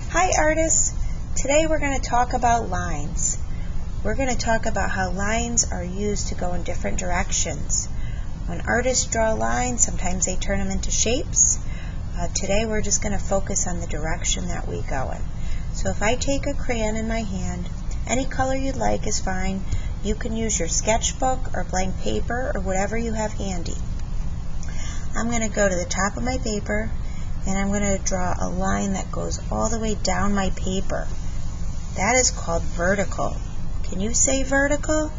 Hi artists! Today we're going to talk about lines. We're going to talk about how lines are used to go in different directions. When artists draw lines, sometimes they turn them into shapes. Today we're just going to focus on the direction that we go in. So if I take a crayon in my hand, any color you'd like is fine. You can use your sketchbook or blank paper or whatever you have handy. I'm going to go to the top of my paper and I'm going to draw a line that goes all the way down my paper. That is called vertical. Can you say vertical?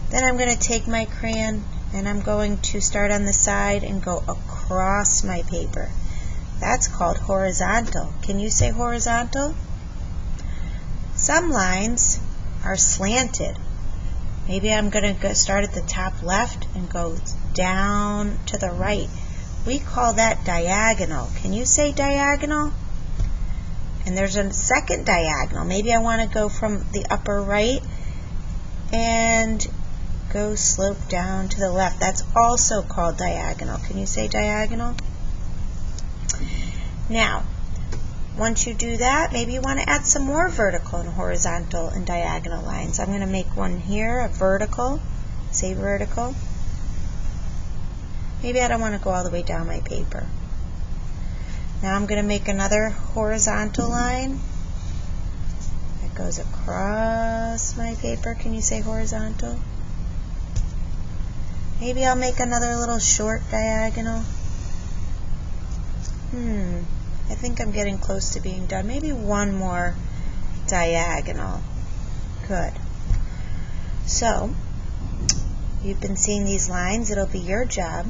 Then I'm going to take my crayon and I'm going to start on the side and go across my paper. That's called horizontal. Can you say horizontal? Some lines are slanted. Maybe I'm going to start at the top left and go down to the right. We call that diagonal. Can you say diagonal? And there's a second diagonal. Maybe I want to go from the upper right and go slope down to the left. That's also called diagonal. Can you say diagonal? Now, once you do that, maybe you want to add some more vertical and horizontal and diagonal lines. I'm going to make one here, a vertical. Say vertical. Maybe I don't want to go all the way down my paper. Now I'm going to make another horizontal line that goes across my paper. Can you say horizontal? Maybe I'll make another little short diagonal. I think I'm getting close to being done. Maybe one more diagonal. Good. So, you've been seeing these lines. It'll be your job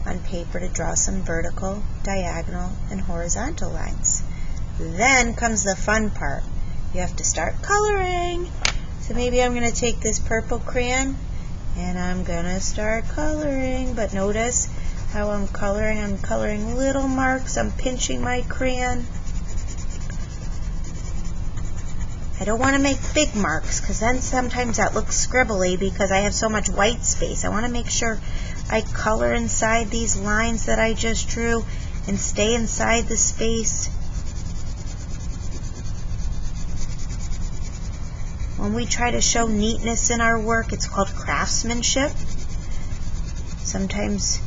on paper to draw some vertical, diagonal, and horizontal lines. Then comes the fun part. You have to start coloring. So maybe I'm going to take this purple crayon and I'm going to start coloring. But notice how I'm coloring. I'm coloring little marks. I'm pinching my crayon. I don't want to make big marks because then sometimes that looks scribbly because I have so much white space. I want to make sure I color inside these lines that I just drew and stay inside the space. When we try to show neatness in our work, it's called craftsmanship. Sometimes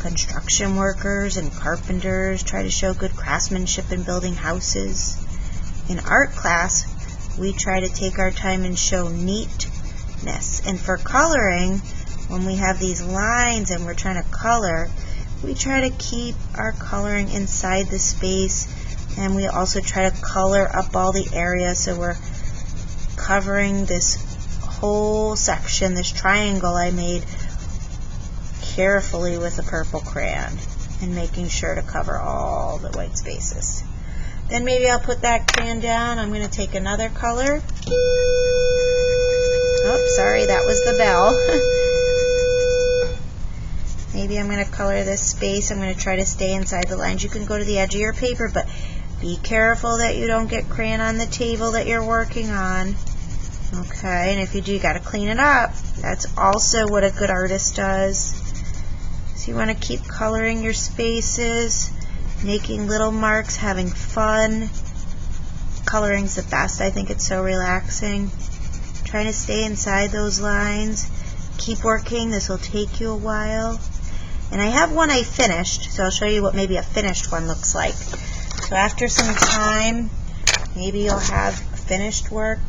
construction workers and carpenters try to show good craftsmanship in building houses. In art class, we try to take our time and show neatness. And for coloring, when we have these lines and we're trying to color, we try to keep our coloring inside the space, and we also try to color up all the areas so we're covering this whole section, this triangle I made carefully with a purple crayon and making sure to cover all the white spaces. Then maybe I'll put that crayon down. I'm going to take another color. Oh, sorry, that was the bell. Maybe I'm going to color this space. I'm going to try to stay inside the lines. You can go to the edge of your paper, but be careful that you don't get crayon on the table that you're working on. Okay, and if you do, you got to clean it up. That's also what a good artist does. So you want to keep coloring your spaces, making little marks, having fun. Coloring's the best. I think it's so relaxing. Trying to stay inside those lines. Keep working. This will take you a while. And I have one I finished, so I'll show you what maybe a finished one looks like. So after some time, maybe you'll have finished work.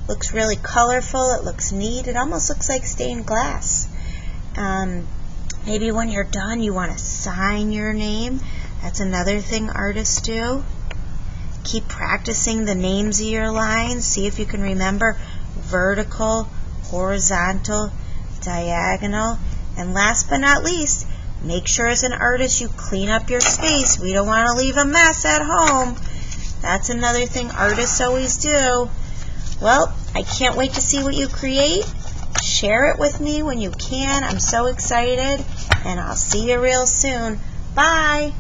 Looks really colorful. It looks neat. It almost looks like stained glass. Maybe when you're done, you want to sign your name. That's another thing artists do. Keep practicing the names of your lines. See if you can remember vertical, horizontal, diagonal. And last but not least, make sure as an artist you clean up your space. We don't want to leave a mess at home. That's another thing artists always do. Well, I can't wait to see what you create. Share it with me when you can. I'm so excited, and I'll see you real soon. Bye!